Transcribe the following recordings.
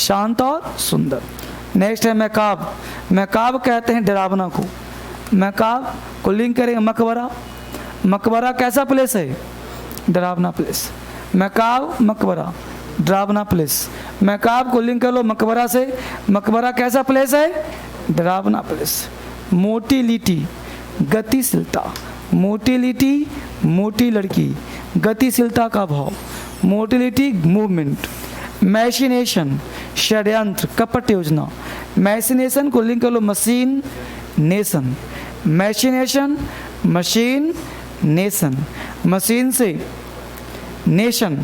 शांत और सुंदर। नेक्स्ट है मैकाब। मैकाब कहते हैं डरावना को। मैकाब को लिंक करेंगे मकबरा। मकबरा कैसा प्लेस है? डरावना प्लेस। मैकाब मकबरा डरावना प्लेस। मैकाब को लिंक कर लो मकबरा से। मकबरा कैसा प्लेस है? डरावना प्लेस। मोटिलिटी गतिशीलता। मोटिलिटी मोटी लड़की, गतिशीलता का भाव, मोटिलिटी मूवमेंट। मैशिनेशन षड्यंत्र कपट योजना। मैशिनेशन को लिंक कर लो machine nation. Machination machine nation. Machine से नेशन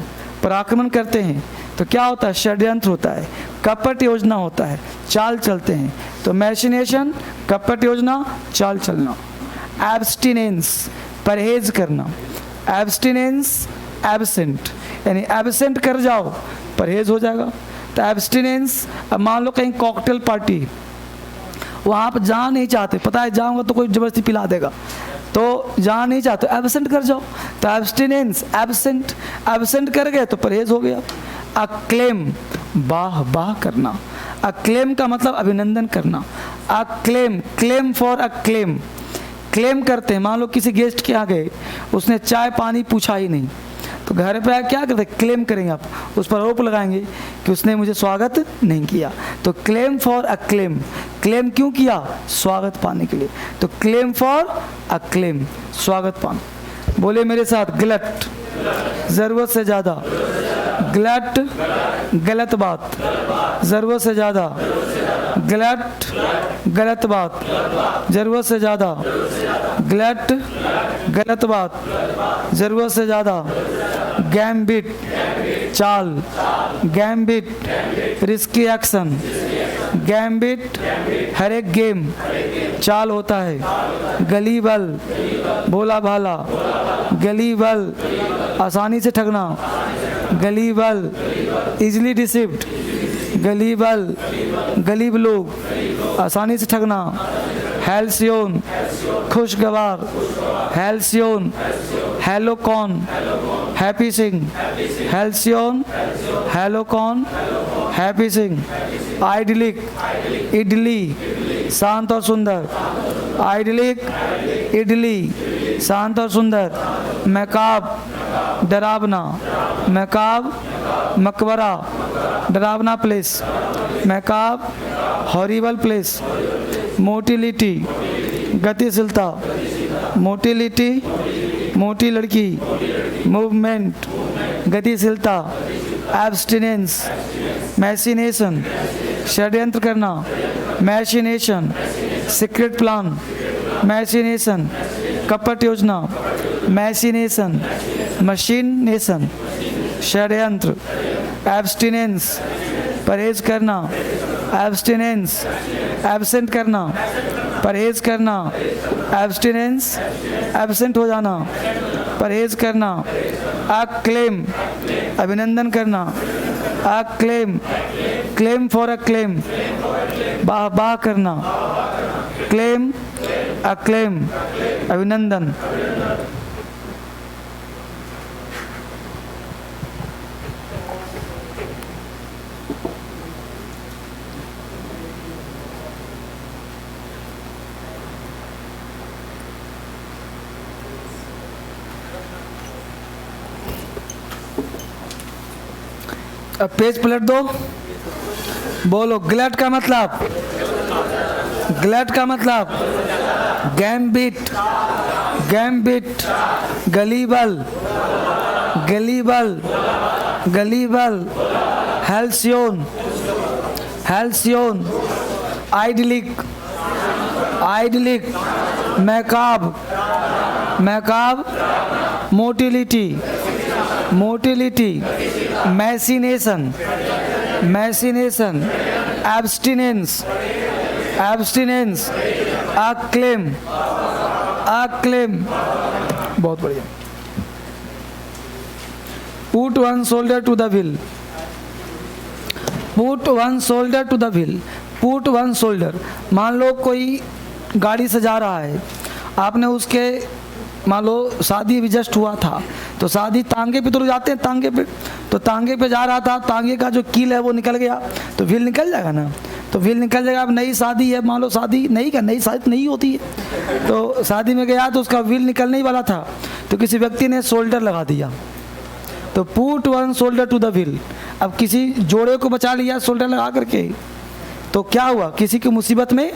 पर आक्रमण करते हैं तो क्या होता है? षड्यंत्र होता है, कपट योजना होता है, चाल चलते हैं। तो मैशिनेशन कपट योजना, चाल चलना। एब्स्टिनेंस परहेज करना। एब्स्टिनेंस एब्सेंट यानी एब्सेंट कर जाओ परहेज हो जाएगा। तो एब्स्टिनेंस, अब मान लो कहीं कॉकटेल पार्टी, वहाँ पर जाना नहीं चाहते, पता है जाऊँगा तो कोई ज़बरदस्ती पिला देगा, तो जाना नहीं चाहते एब्सेंट कर जाओ। तो एब्स्टिनेंस एब्सेंट, एब्सेंट कर गए तो परहेज हो गया। अक्लेम वाह वाह करना। अक्लेम का मतलब अभिनंदन करना। Acclaim claim for acclaim, claim करते हैं। मान लो किसी गेस्ट के यहाँ गए, उसने चाय पानी पूछा ही नहीं, तो घर पे क्या करते हैं? क्लेम करेंगे आप, उस पर आरोप लगाएंगे कि उसने मुझे स्वागत नहीं किया। तो क्लेम फॉर अक्लेम, क्लेम क्यों किया? स्वागत पाने के लिए। तो क्लेम फॉर अक्लेम स्वागत पाना। बोले मेरे साथ ग्लट ज़रूरत से ज़्यादा। ग्लट गलत बात, ज़रूरत से ज़्यादा। ग्लट गलत बात, ज़रूरत से ज़्यादा। ग्लट गलत बात, ज़रूरत से ज़्यादा। गैम्बिट चाल। Gambit risky action. गैम्बिट हर एक गेम चाल होता है। गलीबल भोला भाला। गलीबल आसानी से ठगना। Gullible easily deceived. गलीबल गलीब लोग आसानी से ठगना। हेल्सियोन खुशगवार। हेल्सियोन हेलोकॉन हैप्पी सिंग। हेल्सियोन हेलोकॉन हैप्पी सिंग। आइडलिक इडली शांत और सुंदर। आइडलिक इडली शांत और सुंदर। मैकाब डरावना। मैकाब मकबरा डरावना प्लेस। मैकाब horrible place. मोटिलिटी गतिशीलता। मोटिलिटी मोटी लड़की। मूवमेंट गतिशीलता। एब्स्टिनेंस मैशिनेशन षड्यंत्र करना। मैशिनेशन सीक्रेट प्लान। मैशिनेशन कपट योजना। मैशिनेशन मशीन नेशन षड्यंत्र। एब्स्टिनेंस परहेज करना। एब्स्टिनेंस एब्सेंट करना, परहेज करना। एब्स्टिनेंस एब्सेंट हो जाना, परहेज करना। अक्लेम अभिनंदन करना। अक्लेम क्लेम फॉर अक्लेम वाह वाह करना। क्लेम अक्लेम अभिनंदन। अब पेज पलट दो, बोलो ग्लट का मतलब। ग्लट का मतलब gambit. Gambit gullible. Gullible gullible. Halcyon halcyon. Idyllic idyllic. Macabre macabre. Motility motility. Machination machination. Abstinence abstinence. Acclaim acclaim. बहुत बढ़िया। Put one shoulder to the wheel. Put one shoulder to the wheel. Put one shoulder, मान लो कोई गाड़ी से जा रहा है, आपने उसके मान लो शादी भी जस्ट हुआ था तो शादी तांगे पे तो जाते हैं, तांगे पे, तो तांगे पे जा रहा था, तांगे का जो कील है वो निकल गया, तो व्हील निकल जाएगा ना, तो व्हील निकल जाएगा। अब नई शादी है, मान लो शादी नहीं, क्या नई शादी नहीं होती है, तो शादी में गया तो उसका व्हील निकलने ही वाला था, तो किसी व्यक्ति ने शोल्डर लगा दिया, तो put one shoulder to the wheel. अब किसी जोड़े को बचा लिया शोल्डर लगा करके, तो क्या हुआ, किसी की मुसीबत में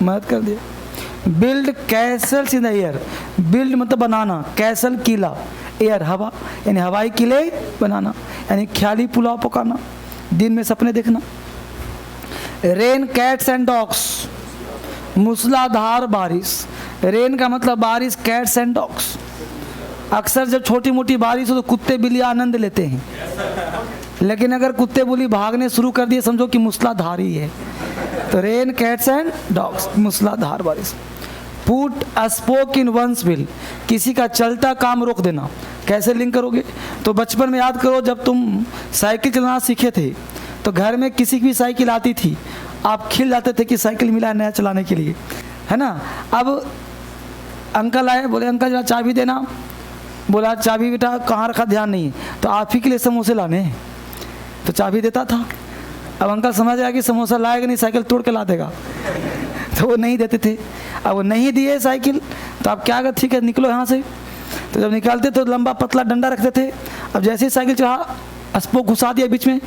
मदद कर दिया। Build Castle's in the air, build मतलब बनाना, कैसल किला, एयर हवा, यानी हवाई किले बनाना, यानी ख्याली पुलाव पकाना, दिन में सपने देखना। रेन कैट्स एंड डॉग्स, मूसलाधार बारिश, रेन का मतलब बारिश, कैट्स एंड डॉग्स, अक्सर जब छोटी मोटी बारिश हो तो कुत्ते बिल्ली आनंद लेते हैं, लेकिन अगर कुत्ते बिल्ली भागने शुरू कर दिए समझो कि मूसलाधार ही है। तो रेन कैट्स एंड डॉग्स, मूसलाधार बारिश। Put a spoke in one's wheel, किसी का चलता काम रोक देना। कैसे लिंक करोगे, तो बचपन में याद करो जब तुम साइकिल चलाना सीखे थे तो घर में किसी की भी साइकिल आती थी, आप खिल जाते थे कि साइकिल मिला है नया चलाने के लिए, है ना। अब अंकल आए, बोले अंकल जरा चाबी देना, बोला चाबी बेटा कहाँ रखा, ध्यान नहीं है, तो आप ही के लिए समोसे लाने हैं, तो चाबी देता था। अब अंकल समझ आया कि समोसा लाएगा नहीं, साइकिल तोड़ के ला देगा, तो वो नहीं देते थे। अब वो नहीं दिए साइकिल, तो आप क्या करते, ठीक है निकलो यहाँ से, तो जब निकालते तो लंबा पतला डंडा रखते थे। अब जैसे ही साइकिल चढ़ा स्पोक घुसा दिया बीच में,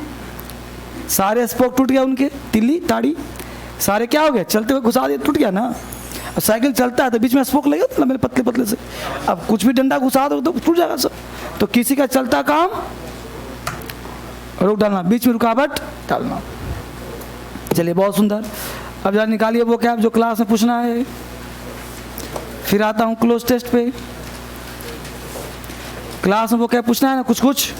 सारे स्पोक टूट गया, उनके तिल्ली ताड़ी सारे क्या हो गए, चलते हुए घुसा दिया, टूट गया ना। अब साइकिल चलता है तो बीच में स्पोक लगे होते लंबे पतले पतले से, अब कुछ भी डंडा घुसा दो तो टूट जाएगा सब। तो किसी का चलता काम रोक डालना, बीच में रुकावट डालना। चलिए बहुत सुंदर। अब जरा निकालिए वो क्या जो क्लास में पूछना है, फिर आता हूँ क्लोज टेस्ट पे। क्लास में वो क्या पूछना है ना, कुछ कुछ,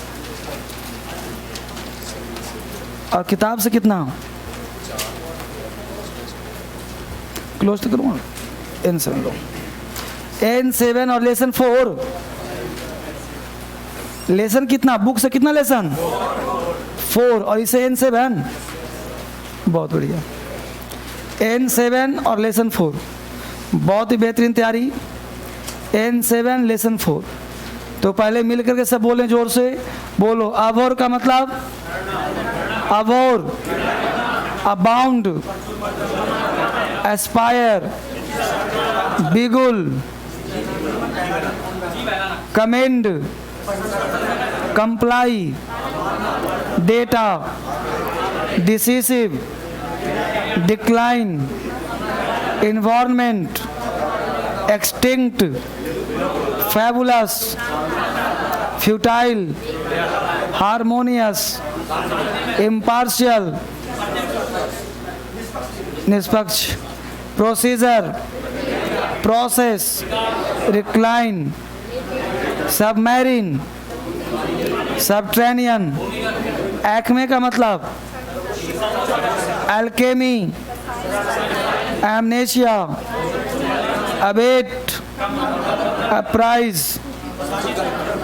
और किताब से कितना क्लोज तो करूँगा। N7 लो, N7 और लेसन 4, लेसन कितना, बुक से कितना लेसन 4, और इसे N7, बहुत बढ़िया। N7 और लेसन 4, बहुत ही बेहतरीन तैयारी। N7 लेसन 4, तो पहले मिल करके सब बोलें, जोर से बोलो। अबोर का मतलब, abhor, abound, aspire, bugle, commend, comply, data, decisive, decline, environment, extinct, fabulous, futile, harmonious, impartial, निष्पक्ष, procedure, process, recline, submarine, subterranean. Acme का मतलब alchemy, amnesia, abate, appraise,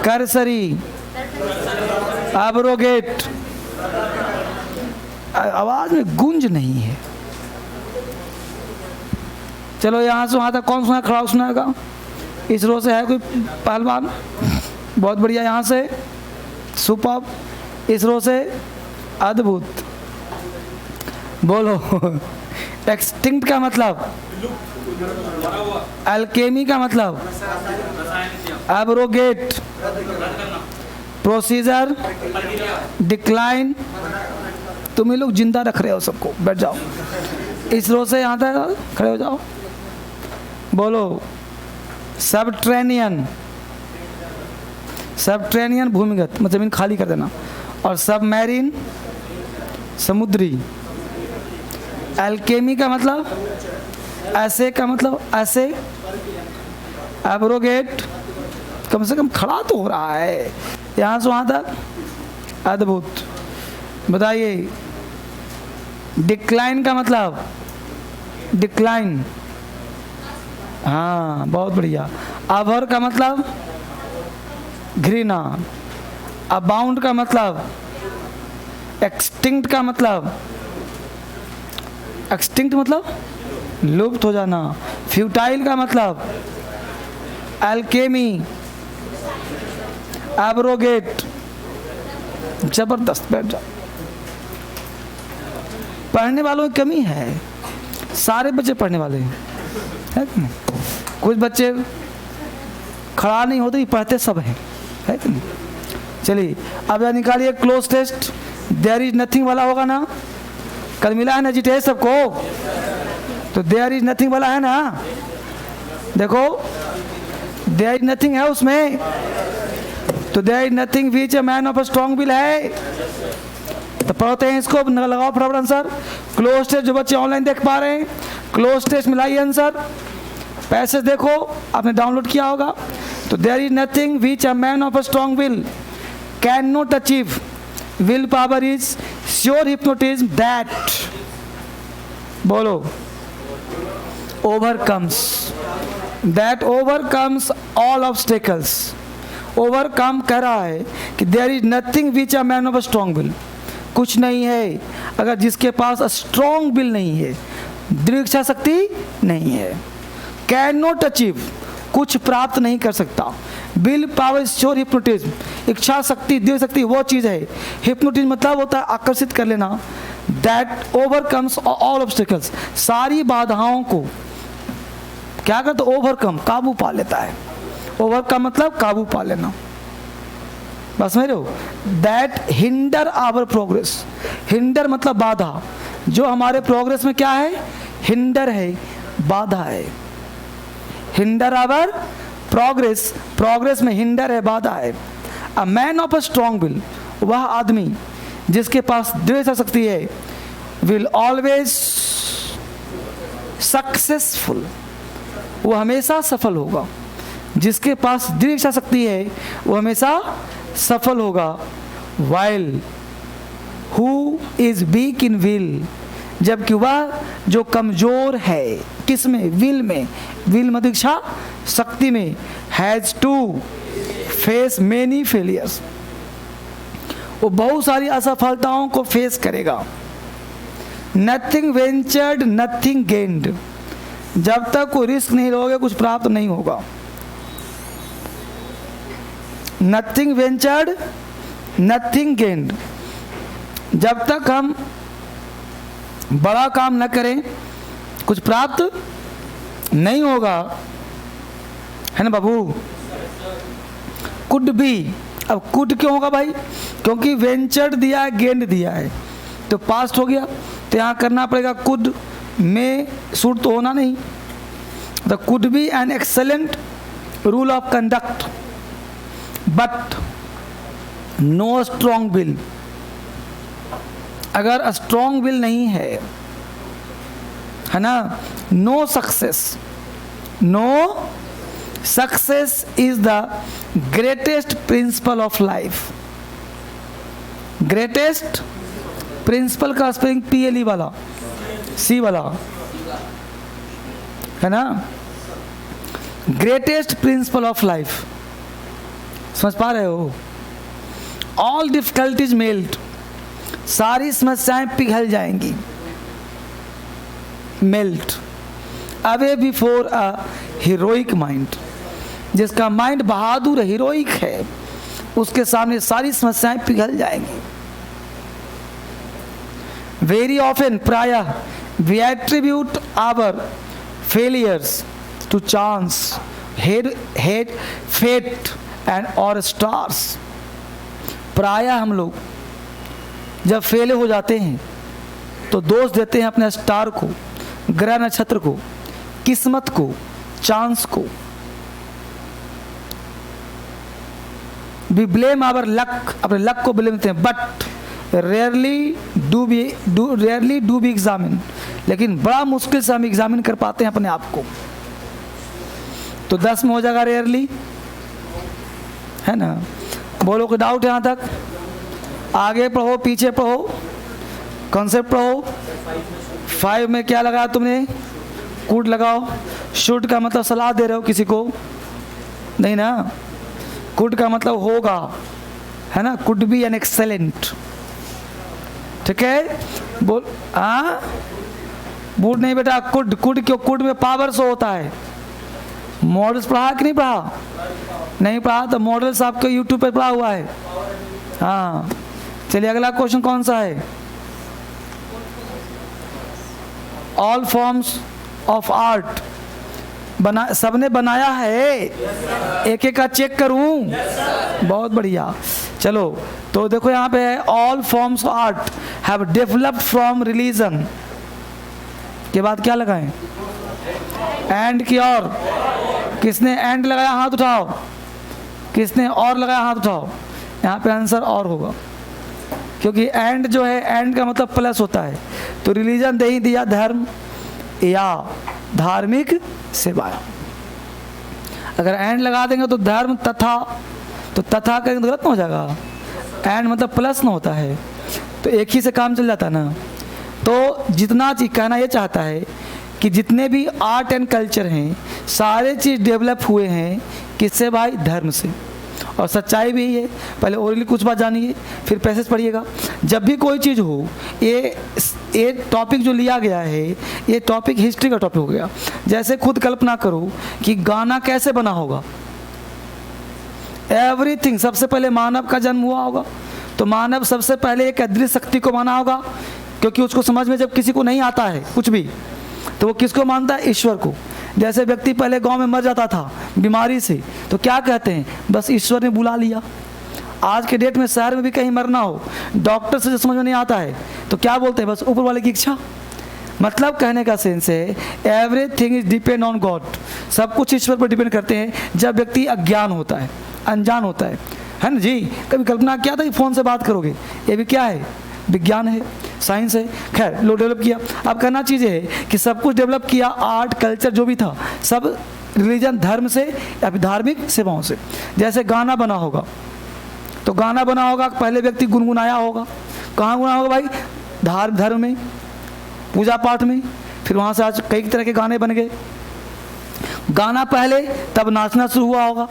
cursory, abrogate. आवाज में गुंज नहीं है। चलो यहाँ से वहाँ तक कौन सुना, खड़ा सुनाएगा? इस रो से है कोई पहलवान? बहुत बढ़िया। यहाँ से सुपर, इस रो से अद्भुत। बोलो। एक्सटिंक्ट का मतलब, अल्केमी का मतलब, एब्रोगेट, प्रोसीजर, डिक्लाइन। तुम ये लोग जिंदा रख रहे हो सबको, बैठ जाओ। इस रो से यहाँ तक खड़े हो जाओ। बोलो। सबट्रेनियन, सबट्रेनियन भूमिगत मतलब जमीन खाली कर देना, और सबमरीन समुद्री। एल्केमी का मतलब, ऐसे का मतलब ऐसे। एब्रोगेट कम से कम खड़ा तो हो रहा है। यहाँ से वहाँ तक अद्भुत। बताइए। डिक्लाइन का मतलब, डिक्लाइन, हाँ बहुत बढ़िया। अभर का मतलब घृणा। अबाउंड का मतलब, एक्सटिंक्ट का मतलब, एक्सटिंक्ट मतलब लुप्त हो जाना। फ्यूटाइल का मतलब एल्केमी। एब्रोगेट, जबरदस्त, बैठ जाओ। पढ़ने वालों की कमी है, सारे बच्चे पढ़ने वाले हैं, है कि नहीं? कुछ बच्चे खड़ा नहीं होते, पढ़ते सब हैं, है कि नहीं? चलिए अब यह निकालिए cloze test. There is nothing वाला होगा ना, कल मिला है ना जी टेस्ट सबको, तो देयर इज नथिंग वाला है ना, देखो देयर इज नथिंग है उसमें, तो there is nothing which a man of a strong will है। तो पढ़ते हैं इसको, लगाओ फटाफट आंसर। क्लोज टेस्ट जो बच्चे ऑनलाइन देख पा रहे हैं, क्लोज टेस्ट मिलाइए आंसर। पैसेज देखो, आपने डाउनलोड किया होगा। तो there is nothing which a man of a strong will can not achieve, will power is sure hypnotism that, बोलो, overcomes, that overcomes all obstacles. Overcome कह रहा है कि there is nothing which a man of a strong will, कुछ नहीं है अगर जिसके पास स्ट्रॉन्ग विल नहीं है, दृढ़ इच्छा शक्ति नहीं है। कैन नॉट अचीव, कुछ प्राप्त नहीं कर सकता। विल पावर श्योर हिप्नोटिज्म, इच्छा शक्ति, दृढ़ शक्ति वो चीज़ है। हिप्नोटिज्म मतलब होता है आकर्षित कर लेना। दैट ओवरकम्स ऑल ऑब्स्टेकल्स, सारी बाधाओं को क्या करता, ओवरकम, काबू पा लेता है। ओवरकम मतलब काबू पा लेना, बस समझ रहे हो। That hinder our progress, hinder मतलब बाधा, जो हमारे प्रोग्रेस में क्या है, हिंडर है, बाधा है। हिंडर आवर प्रोग्रेस, प्रोग्रेस में हिंडर है, बाधा है। अ man of a strong will, वह आदमी जिसके पास दृढ़ शक्ति है, विल ऑलवेज सक्सेसफुल, वो हमेशा सफल होगा। जिसके पास दृढ़ इच्छा शक्ति है वो हमेशा सफल होगा। While who is weak in will, जबकि वह जो कमजोर है किसमें, विल में, विल मतलब इच्छा शक्ति में, has to face many failures, वो बहुत सारी असफलताओं को फेस करेगा। नथिंग वेंचर्ड नथिंग गेन्ड, जब तक कोई रिस्क नहीं लोगे कुछ प्राप्त नहीं होगा। नथिंग वेंचर्ड नथिंग गेन्ड, जब तक हम बड़ा काम न करें कुछ प्राप्त नहीं होगा, है ना बाबू। कुड बी, अब कुड क्यों होगा भाई, क्योंकि वेंचर्ड दिया है, गेंड दिया है, तो पास्ट हो गया, तो यहाँ करना पड़ेगा कुड में, सूट तो होना नहीं। The could be an excellent rule of conduct but no strong will, अगर स्ट्रॉन्ग विल नहीं है ना, no success, no success is the greatest principle of life. Greatest principle का स्पेलिंग PLE वाला, C वाला, है ना, ग्रेटेस्ट प्रिंसिपल ऑफ लाइफ, समझ पा रहे हो। ऑल डिफिकल्टीज मेल्ट, सारी समस्याएं पिघल जाएंगी, melt away before a heroic mind, जिसका माइंड बहादुर हीरोइक है उसके सामने सारी समस्याएं पिघल जाएंगी। वेरी ऑफन, प्रायः we attribute our failures to chance, head fate and our stars. प्रायः हम लोग जब फेल हो जाते हैं तो दोष देते हैं अपने स्टार को, ग्रह नक्षत्र को, किस्मत को, चांस को। वी ब्लेम आवर लक, अपने लक को ब्लेम देते हैं। But rarely do B examine, लेकिन बड़ा मुश्किल से हम एग्जामिन कर पाते हैं अपने आप को। तो 10 में हो जाएगा रेयरली, है ना। बोलो कोई डाउट यहाँ तक, आगे पढ़ो पीछे पढ़ो, कॉन्सेप्ट पढ़ो। 5 में क्या लगाया तुमने, कूड लगाओ। शुड का मतलब सलाह दे रहे हो किसी को, नहीं ना। कुड का मतलब होगा, है ना, कुड बी एन एक्सेलेंट, ठीक है। बोल हाँ, बूढ़ नहीं बेटा, कुड, कुड क्यों, कुड में पावर शो होता है। मॉडल्स पढ़ा कि नहीं पढ़ा, नहीं पढ़ा तो मॉडल्स आपको यूट्यूब पे पढ़ा हुआ है। हाँ, चलिए अगला क्वेश्चन कौन सा है? ऑल फॉर्म्स ऑफ आर्ट बना, सबने बनाया है? एक एक का चेक करूं? बहुत बढ़िया। चलो तो देखो यहाँ पे है all forms of art have developed from religion, के बाद क्या लगाएं? एंड की और, किसने एंड लगाया हाथ उठाओ, किसने और लगाया हाथ उठाओ। यहाँ पे आंसर और होगा, क्योंकि एंड जो है, एंड का मतलब प्लस होता है। तो रिलीजन दे ही दिया, धर्म या धार्मिक सेवा। अगर एंड लगा देंगे तो धर्म तथा, तो तथा करेंगे तो गलत ना हो जाएगा। एंड मतलब प्लस ना होता है, तो एक ही से काम चल जाता है ना। तो जितना चीज कहना ये चाहता है कि जितने भी आर्ट एंड कल्चर हैं, सारे चीज़ डेवलप हुए हैं किससे भाई? धर्म से। और सच्चाई भी यही है। पहले ओरली कुछ बात जानिए, फिर पैसेज पढ़िएगा। जब भी कोई चीज़ हो, ये टॉपिक जो लिया गया है, ये टॉपिक हिस्ट्री का टॉपिक हो गया। जैसे खुद कल्पना करो कि गाना कैसे बना होगा। एवरीथिंग, सबसे पहले मानव का जन्म हुआ होगा, तो मानव सबसे पहले एक अदृश्य शक्ति को माना होगा, क्योंकि उसको समझ में जब किसी को नहीं आता है कुछ भी, तो वो किसको मानता है? ईश्वर को। जैसे व्यक्ति पहले गांव में मर जाता था बीमारी से, तो क्या कहते हैं? बस ईश्वर ने बुला लिया। आज के डेट में शहर में भी कहीं मरना हो, डॉक्टर से जो समझ में नहीं आता है, तो क्या बोलते हैं? बस ऊपर वाले की इच्छा। मतलब कहने का सेंस है everything is depend on God. सब कुछ ईश्वर पर डिपेंड करते हैं जब व्यक्ति अज्ञान होता है, अनजान होता है ना जी। कभी कल्पना किया था कि फ़ोन से बात करोगे? ये भी क्या है? विज्ञान है, साइंस है। खैर, लो डेवलप किया। अब कहना चीज़ है कि सब कुछ डेवलप किया, आर्ट कल्चर जो भी था, सब रिलीजन धर्म से या फिर धार्मिक सेवाओं से। जैसे गाना बना होगा, तो गाना बना होगा, पहले व्यक्ति गुनगुनाया होगा। कहाँ गुना होगा भाई? धर्म में, पूजा पाठ में। फिर वहाँ से आज कई तरह के गाने बन गए। गाना पहले, तब नाचना शुरू हुआ होगा।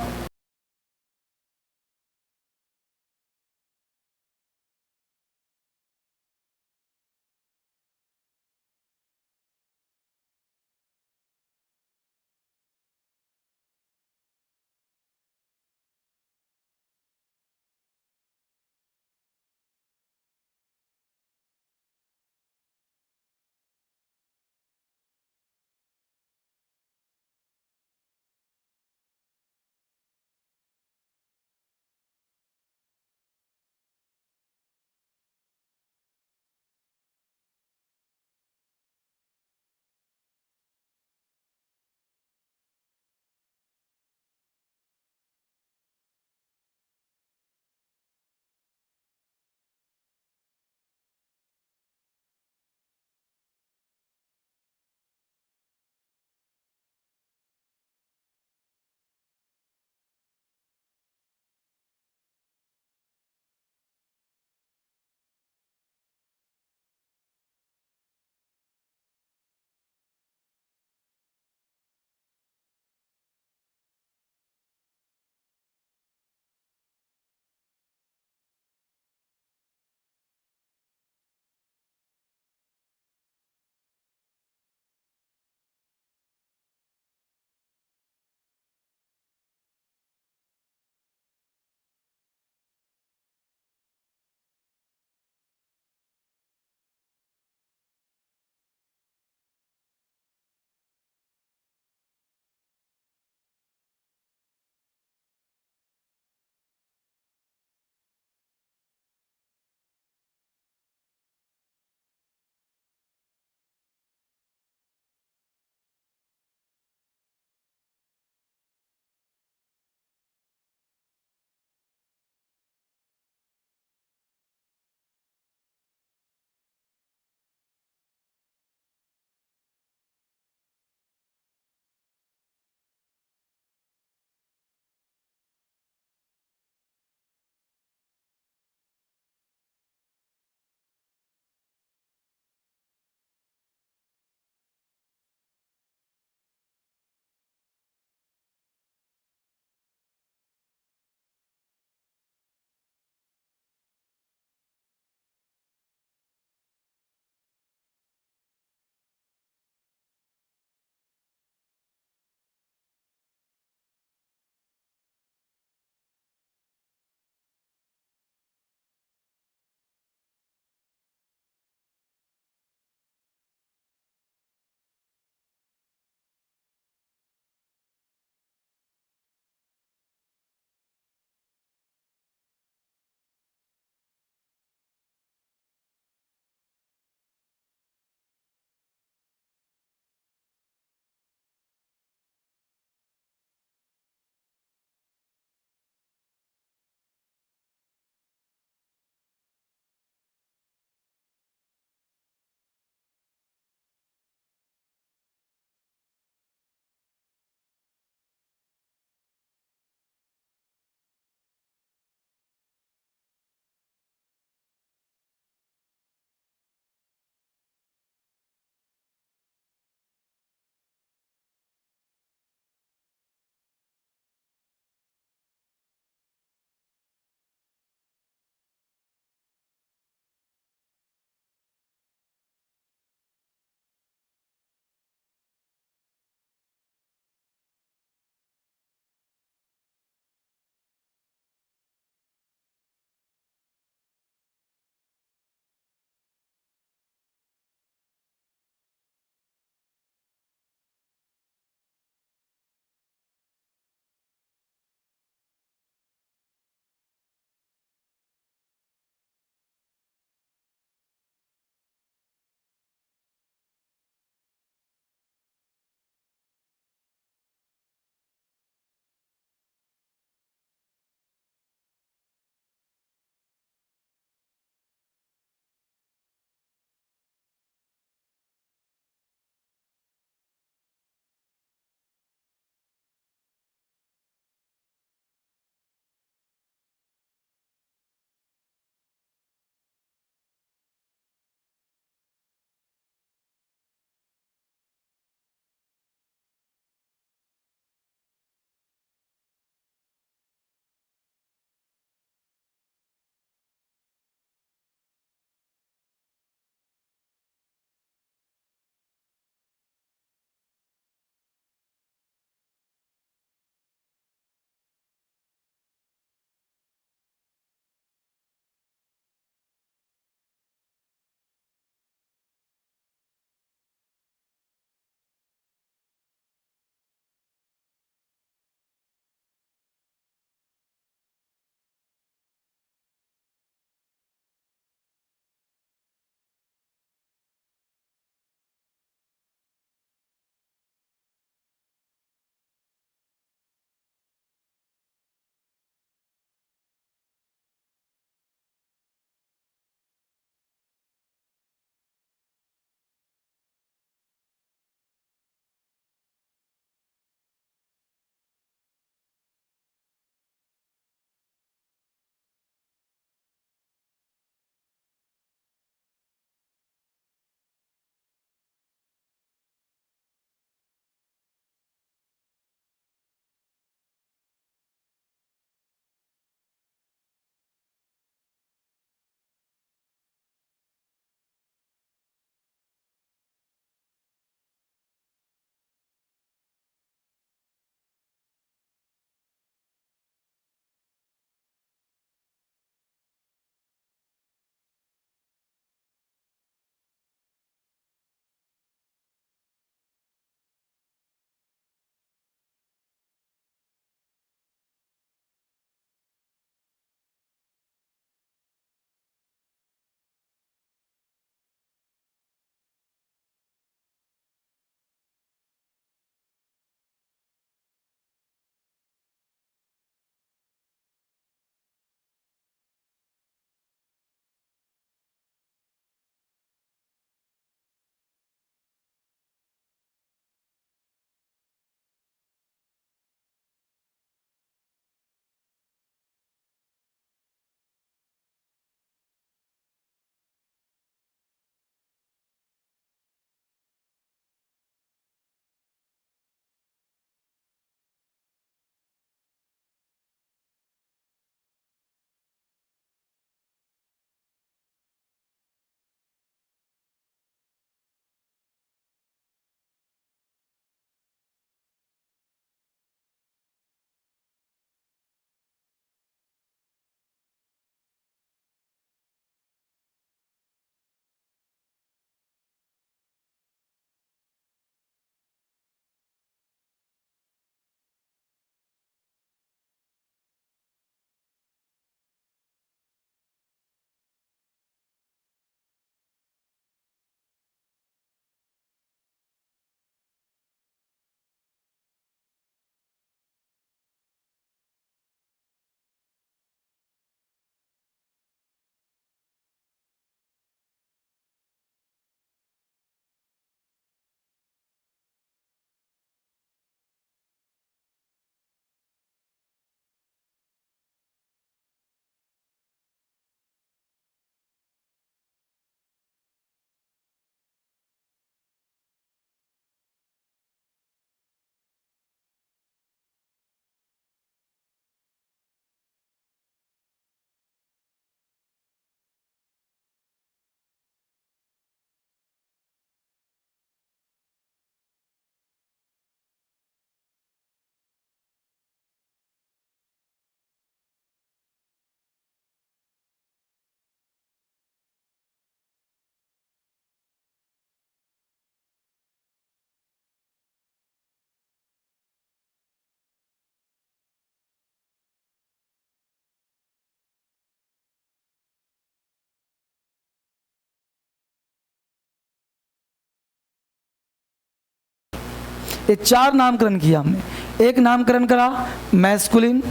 ये 4 नामकरण किया हमने। एक नामकरण करा मैस्कुलिन,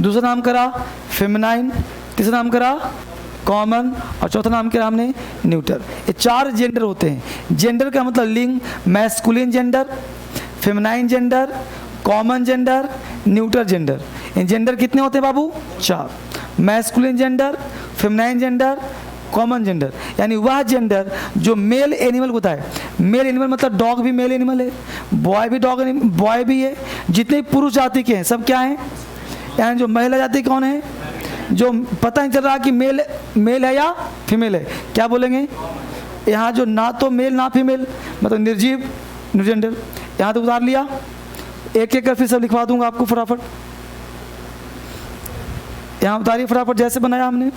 दूसरा नाम करा फेमिनाइन, तीसरा नाम करा कॉमन और चौथा नाम किया हमने न्यूटर। ये 4 जेंडर होते हैं। जेंडर का मतलब लिंग, masculine gender, feminine gender, common gender, neuter gender. इन जेंडर कितने होते हैं बाबू? 4। Masculine gender, feminine gender, common gender, यानी वह जेंडर जो मेल एनिमल होता है। मेल एनिमल मतलब डॉग भी मेल एनिमल है, बॉय भी डॉग बॉय भी है। जितने पुरुष जाति के हैं सब क्या हैं? यानी जो महिला जाति कौन है? जो पता नहीं चल रहा कि मेल है या फीमेल है, क्या बोलेंगे? यहाँ जो ना तो मेल ना फीमेल, मतलब निर्जीव, निर्जेंडर। यहाँ तो उतार लिया, एक एक कर फिर सब लिखवा दूंगा आपको फटाफट। यहाँ उतारिए फटाफट जैसे बनाया हमने।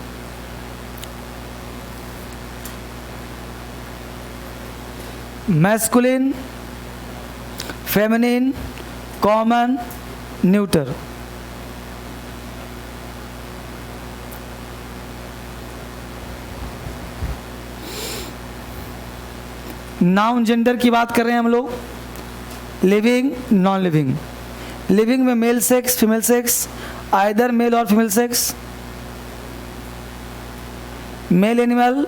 Masculine, feminine, common, neuter. Noun gender की बात कर रहे हैं हम लोग। Living, non living. लिविंग में male sex, female sex, either male और female sex. Male animal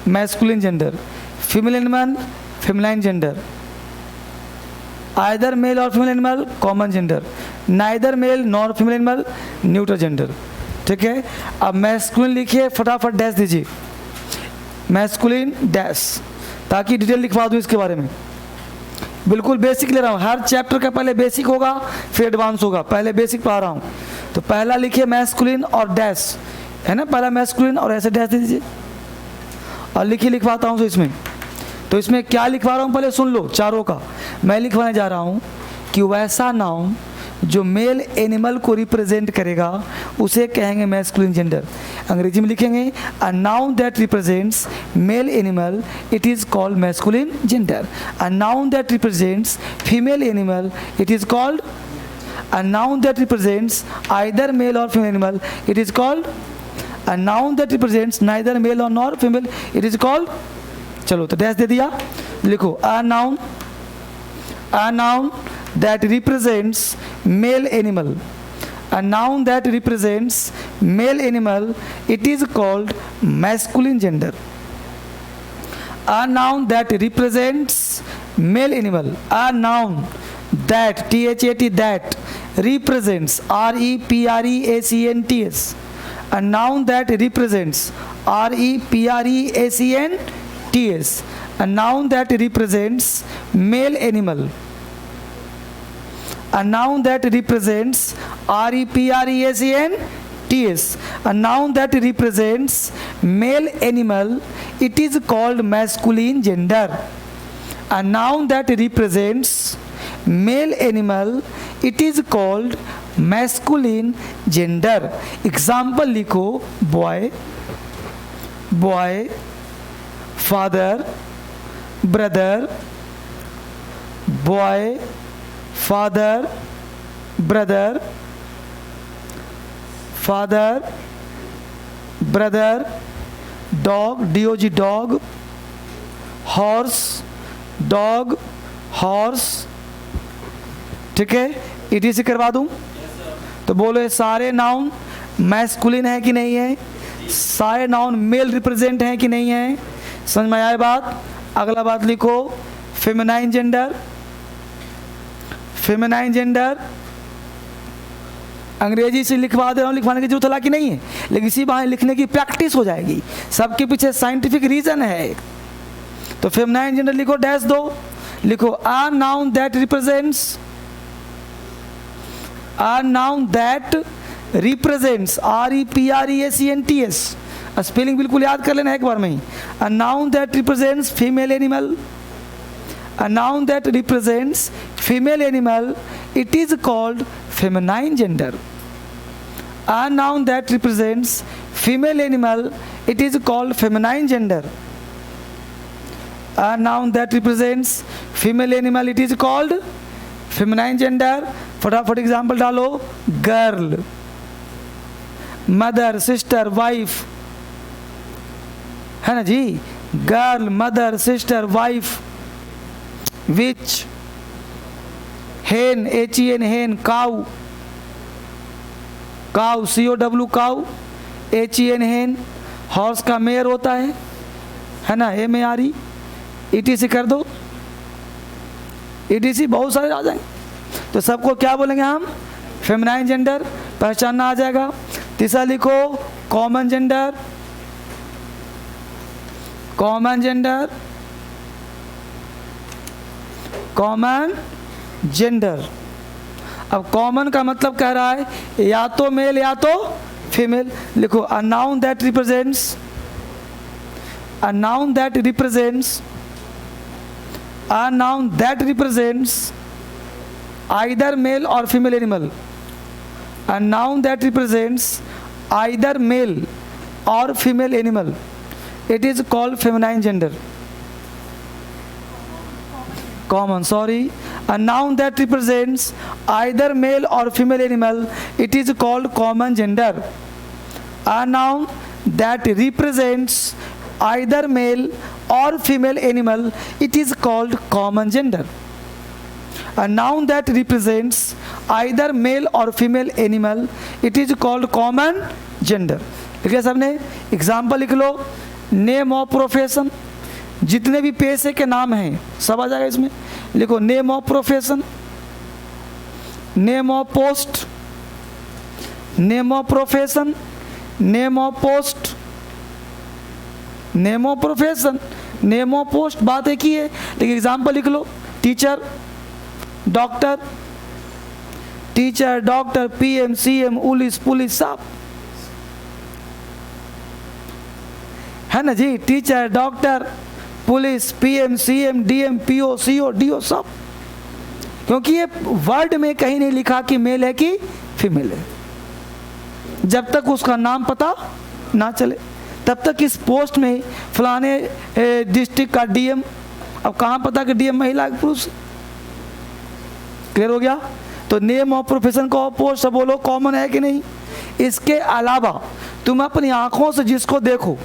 masculine gender, female animal feminine gender, either male और female animal common gender, neither male nor female animal neutral gender. ठीक है, अब masculine लिखिए, फटाफट dash दीजिए, masculine dash, ताकि detail लिखवा दूँ इसके बारे में। बिल्कुल बेसिक ले रहा हूँ, हर चैप्टर का पहले बेसिक होगा फिर एडवांस होगा, पहले बेसिक पढ़ा रहा हूँ। तो पहला लिखिए मैस्कुलिन और डैश, है ना, पहला मैस्कुलिन और ऐसे डैश दे दीजिए और लिखिए, लिखवाता हूँ। तो इसमें क्या लिखवा रहा हूँ पहले सुन लो चारों का। मैं लिखवाने जा रहा हूँ कि वैसा नाउन जो मेल एनिमल को रिप्रेजेंट करेगा उसे कहेंगे मैस्कुलिन जेंडर। अंग्रेजी में लिखेंगे a noun that represents male animal it is called masculine gender. A noun that represents female animal it is called, a noun that represents either male और female animal it is called, a noun that represents neither male और nor female it is called. चलो तो dash दे दिया, लिखो a noun that represents male animal, a noun that represents male animal it is called masculine gender. A noun that represents male animal, a noun that that represents represents, a noun that represents represents, a noun that represents male animal, a noun that represents represents, a noun that represents male animal it is called masculine gender. A noun that represents male animal it is called masculine gender. Example लिखो, boy, father, brother, boy, father, brother, dog, dog, dog, horse, dog, horse। ठीक है, इटी से करवा दूं? तो बोलो ये सारे नाउन मैस्कुलिन है कि नहीं है? सारे नाउन मेल रिप्रेजेंट हैं कि नहीं है? समझ में आए बात? अगला बात लिखो, फेमिनाइन जेंडर। फेमिनाइन जेंडर अंग्रेजी से लिखवा दे रहा हूँ, लिखवाने की जरूरत हालांकि नहीं है, लेकिन इसी बहाने लिखने की प्रैक्टिस हो जाएगी। सबके पीछे साइंटिफिक रीजन है। तो फेमिनाइन जेंडर लिखो, डैश दो, लिखो a noun that represents, a noun that represents REPRESENTS। Spelling बिल्कुल याद कर लेना एक बार में ही। A noun that represents female animal, a noun that represents female animal it is called feminine gender. A noun that represents female animal it is called feminine gender. A noun that represents female animal it is called feminine gender. फटाफट example डालो, girl, mother, sister, wife, है ना जी, girl, mother, sister, wife, विच, हेन, HEN हेन, काऊ, काऊ COW काऊ, HEN हेन, horse का mayor होता है ना, MARE, ETC कर दो, ETC बहुत सारे आ जाएंगे। तो सबको क्या बोलेंगे हम? फेमिनाइन जेंडर, पहचानना आ जाएगा। तीसरा लिखो common gender, common gender, common gender. अब कॉमन का मतलब कह रहा है या तो मेल या तो फीमेल। लिखो a noun that represents, a noun that represents, a noun that represents either male or female animal, a noun that represents either male or female animal, it is called feminine gender. Common, sorry, a noun that represents either male or female animal, it is called common gender. A noun that represents either male or female animal, it is called common gender. A noun that represents either male or female animal, it is called common gender. ठीक है सबने? Example लिख लो। Name of profession, जितने भी पेशे के नाम हैं सब आ जाएगा इसमें। लिखो name of profession, name of post, name of profession, name of post, name of profession, name of post, बात एक ही है लेकिन एग्जाम्पल लिख लो। Teacher, doctor, teacher, doctor, PM, CM, police सब है ना जी। Teacher, doctor, police, PM, CM, DM, PO, CO, DO सब, क्योंकि ये वर्ड में कहीं नहीं लिखा कि मेल है कि फीमेल है। जब तक उसका नाम पता ना चले तब तक इस पोस्ट में फलाने डिस्ट्रिक्ट का DM, अब कहाँ पता कि DM महिला पुरुष? क्लियर हो गया? तो नेम ऑफ प्रोफेशन को पोस्ट बोलो कॉमन है कि नहीं। इसके अलावा तुम अपनी आंखों से जिसको देखो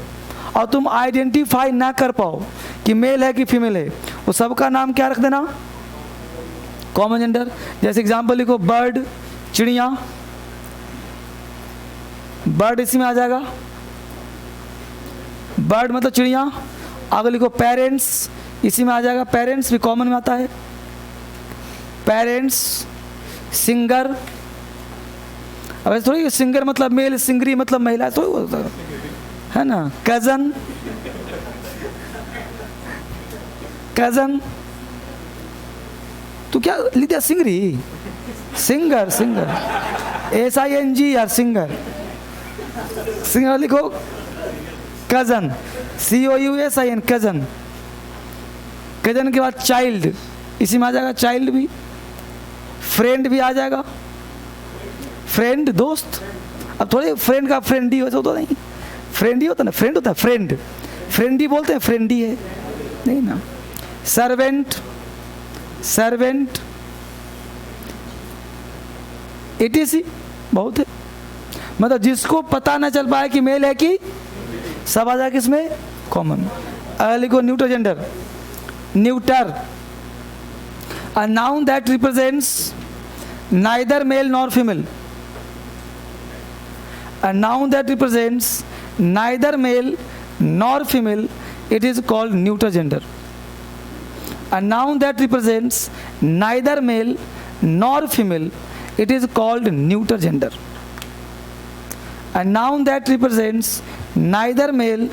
और तुम आइडेंटिफाई ना कर पाओ कि मेल है कि फीमेल है, वो सबका नाम क्या रख देना? Common gender. जैसे एग्जांपल लिखो बर्ड, चिड़िया, बर्ड इसी में आ जाएगा, बर्ड मतलब चिड़िया। आगे लिखो पेरेंट्स, इसी में आ जाएगा, पेरेंट्स भी कॉमन में आता है। पेरेंट्स, सिंगर, अब ऐसे थोड़ी सिंगर मतलब मेल, सिंगरी मतलब महिला, थोड़ी है ना। कजन, कजन तो क्या लिख दिया? सिंगरी, singer, singer, SING singer, singer लिखो। Cousin, COUSIN cousin. कजन के बाद चाइल्ड, इसी में आ जाएगा चाइल्ड भी। फ्रेंड भी आ जाएगा, फ्रेंड दोस्त। अब थोड़े फ्रेंड का फ्रेंड ही होता नहीं, फ्रेंड ही होता ना, फ्रेंड होता है फ्रेंड, फ्रेंड ही बोलते हैं, फ्रेंड ही है नहीं ना। सर्वेंट, सर्वेंट, ETC बहुत है। मतलब जिसको पता ना चल पाए कि मेल है कि सब आ जाएगा किसमें? कॉमन। लिखो neuter gender, neuter, a noun that represents neither male nor female, a noun that represents neither male nor female, it is called neuter gender. A noun that represents neither male nor female, it is called neuter gender. A noun that represents neither male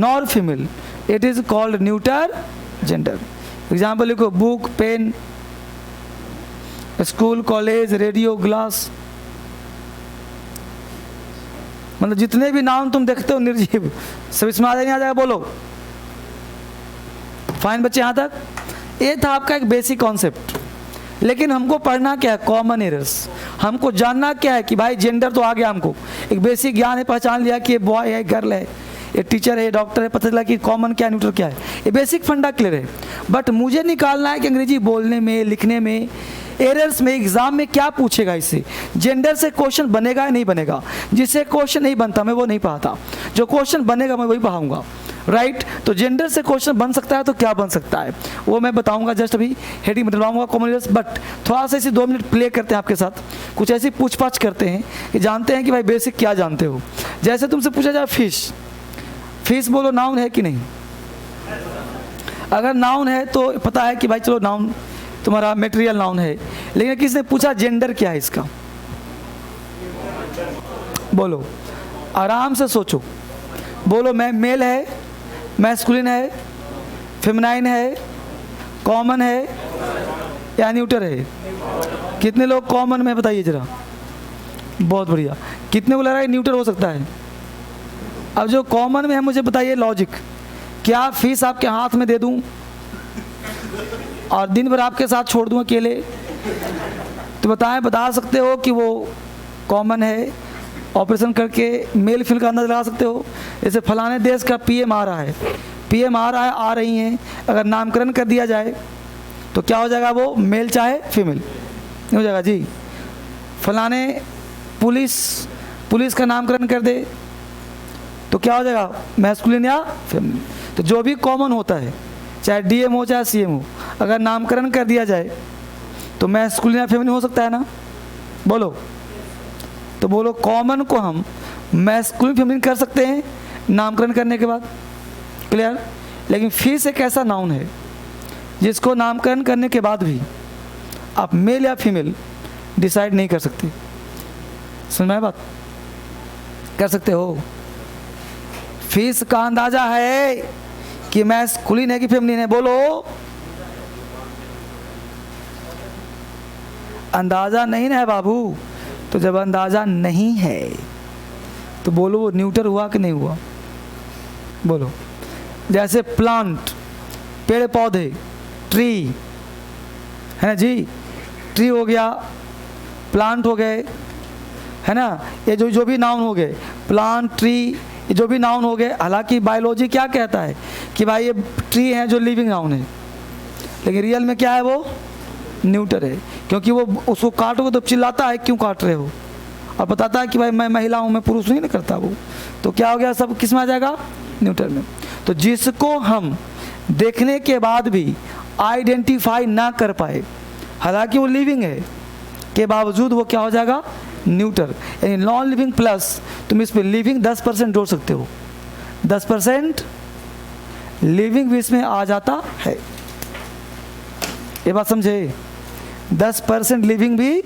nor female, it is called neuter gender. Example लिखो book, pen, school, college, radio, glass. मतलब जितने भी नाम तुम देखते हो निर्जीव सब इसमें आ जाएगा, नहीं आ जाएगा? बोलो। फाइन बच्चे, यहाँ तक ये था आपका एक बेसिक कॉन्सेप्ट। लेकिन हमको पढ़ना क्या है? Common errors. हमको जानना क्या है कि भाई जेंडर तो आ गया, हमको एक बेसिक ज्ञान है, पहचान लिया कि ये बॉय है, गर्ल है, ये टीचर है, डॉक्टर है, पता चला कि कॉमन क्या, न्यूट्रल क्या है, ये बेसिक फंडा क्लियर है। बट मुझे निकालना है कि अंग्रेजी बोलने में, लिखने में, एरर्स में, एग्जाम में क्या पूछेगा इससे, जेंडर से क्वेश्चन बनेगा या नहीं बनेगा। जिससे क्वेश्चन नहीं बनता मैं वो नहीं पढ़ाता, जो क्वेश्चन बनेगा मैं वही पढ़ाऊंगा। राइट। तो जेंडर से क्वेश्चन बन सकता है तो क्या बन सकता है वो मैं बताऊंगा, जस्ट अभी हेडिंग बताऊंगा कॉमन एरर्स। बट थोड़ा सा इसे 2 मिनट प्ले करते हैं आपके साथ, कुछ ऐसी पूछपाछ करते हैं कि जानते हैं कि भाई बेसिक क्या जानते हो। जैसे तुमसे पूछा जाए फिश, फिश बोलो नाउन है कि नहीं? अगर नाउन है तो पता है कि भाई चलो नाउन तुम्हारा मेटेरियल नाउन है। लेकिन किसने पूछा जेंडर क्या है इसका, बोलो, आराम से सोचो, बोलो। मैं मेल है, मैस्कुलिन है, फेमिनाइन है, कॉमन है या न्यूटर है? कितने लोग कॉमन में बताइए जरा, बहुत बढ़िया। कितने को लग रहा है न्यूटर हो सकता है? अब जो कॉमन में है मुझे बताइए लॉजिक, क्या फीस आपके हाथ में दे दूं और दिन भर आपके साथ छोड़ दूं अकेले? तो बताएं, बता सकते हो कि वो कॉमन है? ऑपरेशन करके मेल फीमेल का अंदाज़ लगा सकते हो? जैसे फलाने देश का पीएम आ रहा है, पीएम आ रहा है, आ रही हैं, अगर नामकरण कर दिया जाए तो क्या हो जाएगा? वो मेल चाहे फीमेल नहीं हो जाएगा जी। फलाने पुलिस का नामकरण कर दे तो क्या हो जाएगा? मैस्कुलिन या फेमिनिन। तो जो भी कॉमन होता है, चाहे डीएम हो चाहे सीएम हो, अगर नामकरण कर दिया जाए तो मैस्कुलिन या फेमिनिन हो सकता है ना? बोलो। तो बोलो कॉमन को हम मैस्कुलिन फेमिनिन कर सकते हैं नामकरण करने के बाद, क्लियर। लेकिन फिश एक ऐसा नाउन है जिसको नामकरण करने के बाद भी आप मेल या फीमेल डिसाइड नहीं कर सकते। समझ में आया बात? कर सकते हो। फिश का अंदाजा है कि मैस्कुलिन है कि फेमिनिन है? बोलो। अंदाजा नहीं ना है बाबू। तो जब अंदाजा नहीं है तो बोलो वो न्यूटर हुआ कि नहीं हुआ? बोलो। जैसे प्लांट, पेड़ पौधे, ट्री है ना जी, ट्री हो गया, प्लांट हो गए, है ना, ये जो भी नाउन हो गए, प्लांट, ट्री, ये जो भी नाउन हो गए। हालांकि बायोलॉजी क्या कहता है कि भाई ये ट्री है जो लिविंग नाउन है, लेकिन रियल में क्या है? वो न्यूटर है, क्योंकि वो उसको काटोगे तो चिल्लाता है क्यों काट रहे हो, और बताता है कि भाई मैं महिला हूँ, मैं पुरुष नहीं ना करता वो। तो क्या हो गया? सब किस में आ जाएगा? न्यूटर में। तो जिसको हम देखने के बाद भी आइडेंटिफाई ना कर पाए, हालांकि वो लिविंग है के बावजूद, वो क्या हो जाएगा? न्यूटर। यानी नॉन लिविंग प्लस तुम इस पर लिविंग 10% जोड़ सकते हो, 10% लिविंग भी इसमें आ जाता है। ये बात समझे? 10% लिविंग भी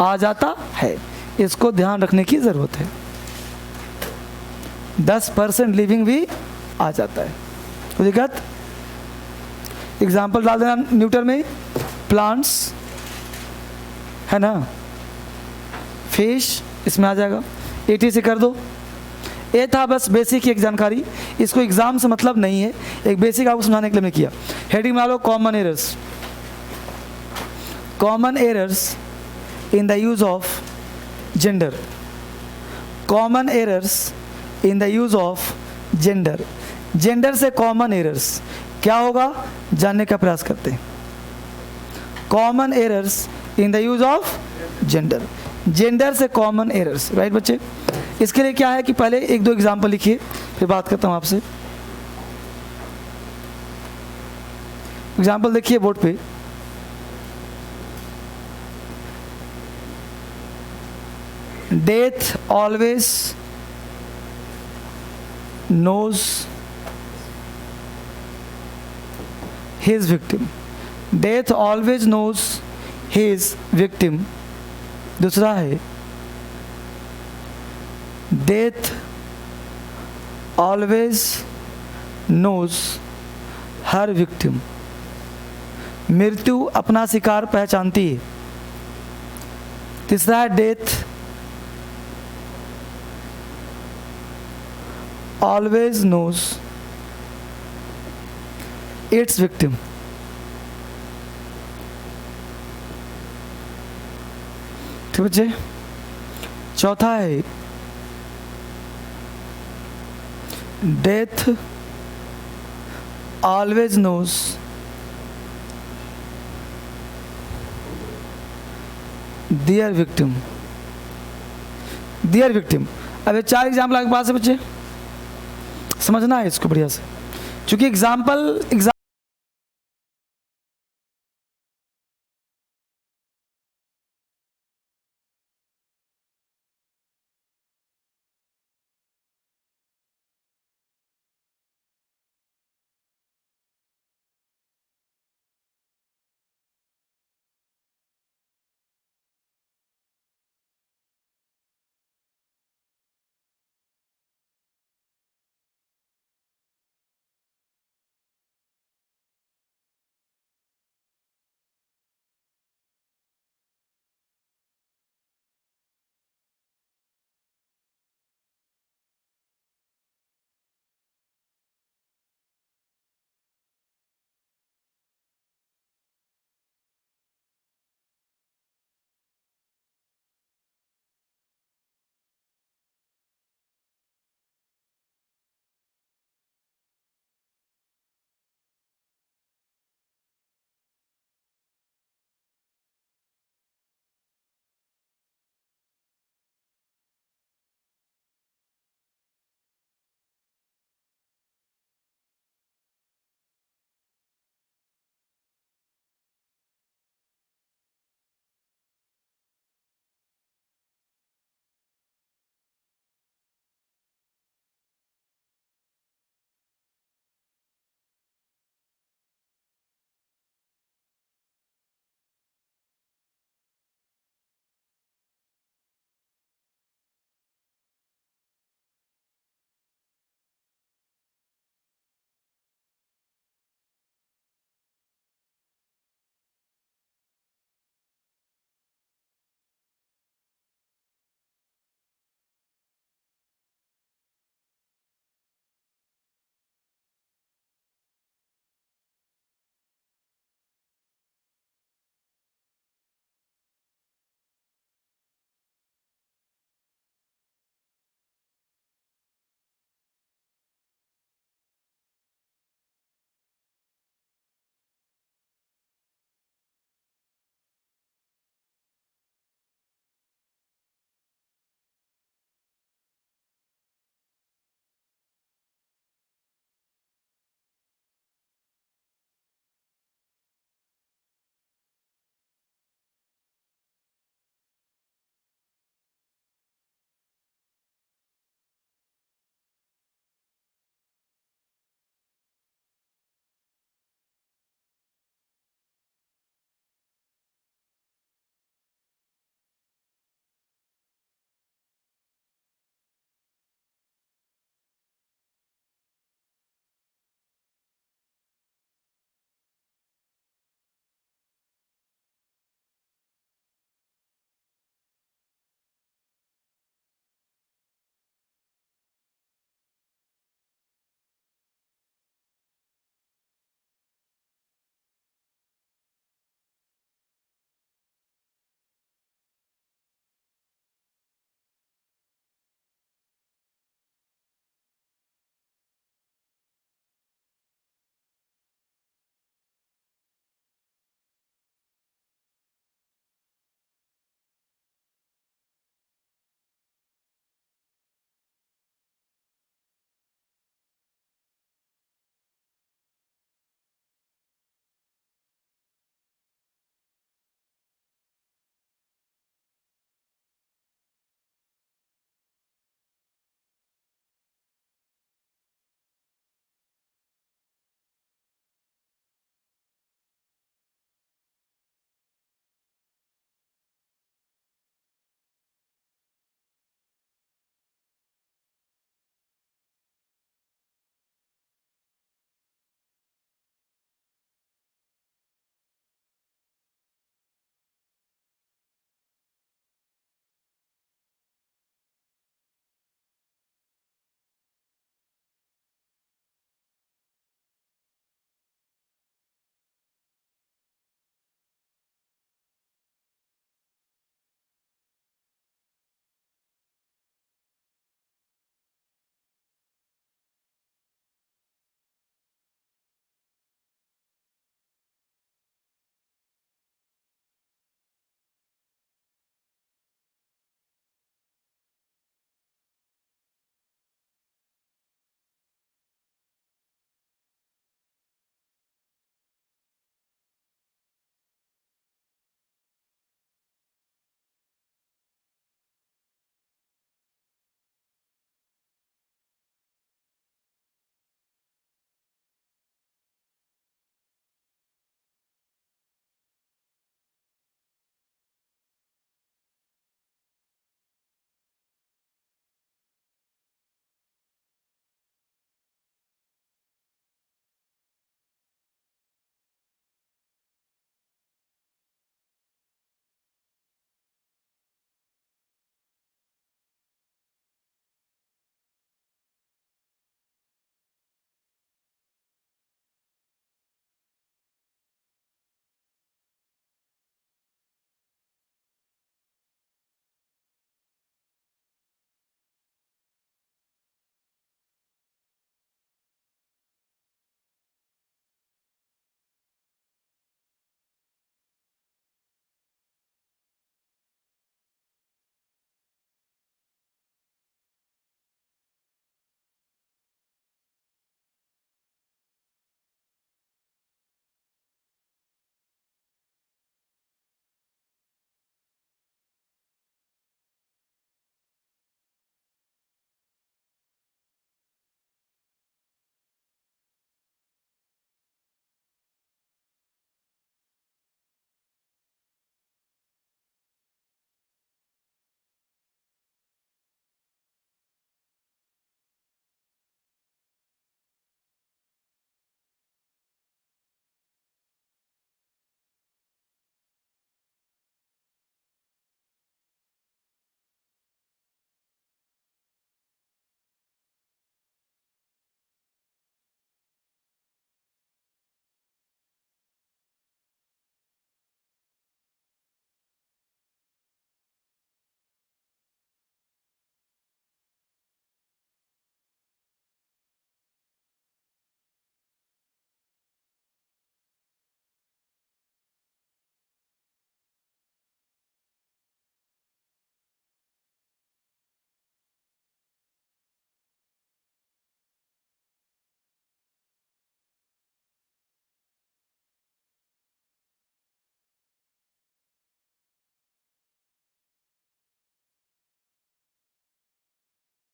आ जाता है, इसको ध्यान रखने की ज़रूरत है। 10% लिविंग भी आ जाता है। तो दिक्कत, एग्जाम्पल डाल देना न्यूटर में, प्लांट्स है ना, फिश इसमें आ जाएगा, 80 से कर दो। ये था बस बेसिक एक जानकारी, इसको एग्जाम से मतलब नहीं है, एक बेसिक आपको समझाने के लिए मैं किया। हेडिंग बना लो common errors. Common errors in the use of gender. Common errors in the use of gender. Gender से कॉमन एरर्स क्या होगा जानने का प्रयास करते हैं। Common errors in the use of gender, gender से कॉमन एरर्स, राइट बच्चे। इसके लिए क्या है कि पहले 1-2 एग्जाम्पल लिखिए, फिर बात करता हूँ आपसे। एग्जाम्पल देखिए बोर्ड पे। Death always knows his victim. Death always knows his victim. दूसरा है death always knows her victim. मृत्यु अपना शिकार पहचानती है। तीसरा है death always knows its victim. ठीक बच्चे। चौथा है death always knows their victim. Their victim. अब ये 4 एग्जाम्पल आपके पास है बच्चे। समझना है इसको बढ़िया से, क्योंकि एग्जाम्पल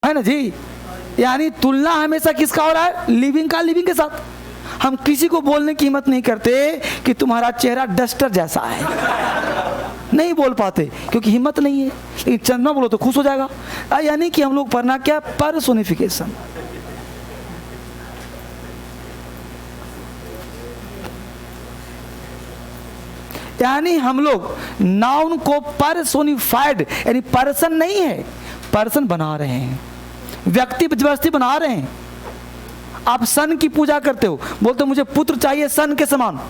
है ना जी। यानी तुलना हमेशा किसका हो रहा है? लिविंग का लिविंग के साथ। हम किसी को बोलने की हिम्मत नहीं करते कि तुम्हारा चेहरा डस्टर जैसा है, नहीं बोल पाते क्योंकि हिम्मत नहीं है। लेकिन चंद्रमा बोलो तो खुश हो जाएगा। यानी कि हम लोग पढ़ना क्या? पर्सोनिफिकेशन। यानी हम लोग नाउन को पर्सोनिफाइड, यानी पर्सन नहीं है, पर्सन बना रहे हैं, व्यक्ति जबरदस्ती बना रहे हैं। आप सन की पूजा करते हो, बोलते हो मुझे पुत्र चाहिए सन के समान,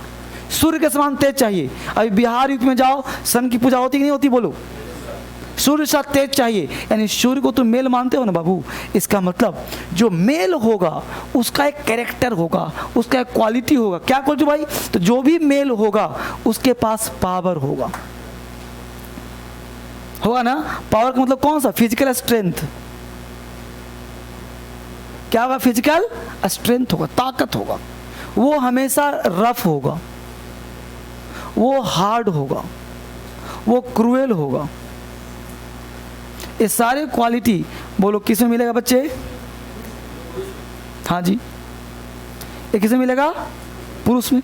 सूर्य के समान तेज चाहिए। अभी बिहार यूपी में जाओ, सन की पूजा होती कि नहीं होती? बोलो। सूर्य सा तेज चाहिए, यानी सूर्य को तुम मेल मानते हो ना बाबू। इसका मतलब जो मेल होगा उसका एक कैरेक्टर होगा, उसका एक क्वालिटी होगा। क्या क्वालिटी भाई? तो जो भी मेल होगा उसके पास पावर होगा ना। पावर का मतलब कौन सा? Physical strength. क्या होगा? फिजिकल स्ट्रेंथ होगा, ताकत होगा। वो हमेशा रफ होगा, वो हार्ड होगा, वो क्रूएल होगा। ये सारे क्वालिटी बोलो किस में मिलेगा बच्चे? हाँ जी, ये किस में मिलेगा? पुरुष में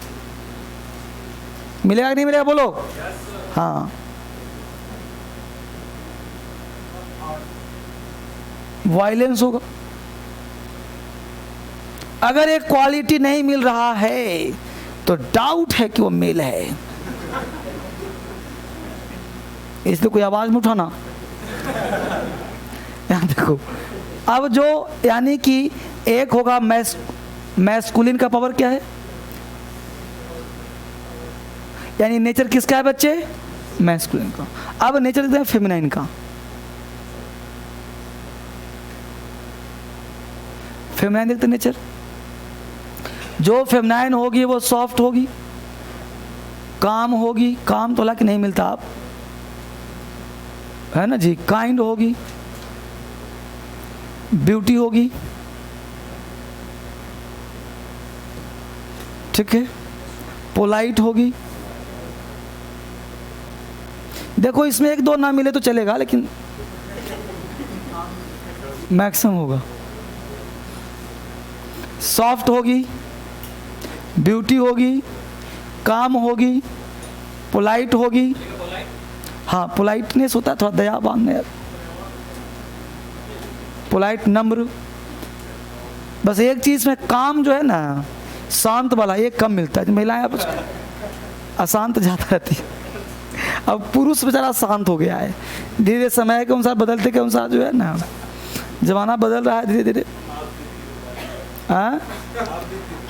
मिलेगा कि नहीं मिलेगा? बोलो। हाँ, वायलेंस होगा। अगर एक क्वालिटी नहीं मिल रहा है तो डाउट है कि वो मेल है, इसलिए कोई आवाज में उठाना। यहाँ देखो, अब जो यानी कि एक होगा मैस्कुलिन का पावर क्या है? यानी नेचर किसका है बच्चे? मैस्कुलिन का। अब नेचर देखते हैं फेमिनाइन का। फेमिनाइन देखते हैं नेचर। जो फेमिनाइन होगी वो सॉफ्ट होगी, काम होगी, काम तो हालांकि नहीं मिलता आप, है ना जी। काइंड होगी, ब्यूटी होगी, ठीक है, पोलाइट होगी। देखो इसमें एक दो ना मिले तो चलेगा, लेकिन मैक्सिमम होगा। सॉफ्ट होगी, ब्यूटी होगी, काम होगी, पोलाइट होगी। हाँ, पोलाइटनेस होता है थोड़ा दयावान है, पोलाइट, नम्र। बस एक चीज में काम जो है ना, शांत वाला, ये कम मिलता है। महिलाएं अब अशांत ज्यादा रहती है। अब पुरुष बेचारा शांत हो गया है, धीरे धीरे समय के अनुसार, बदलते के अनुसार जो है ना, जमाना बदल रहा है धीरे धीरे। हाँ,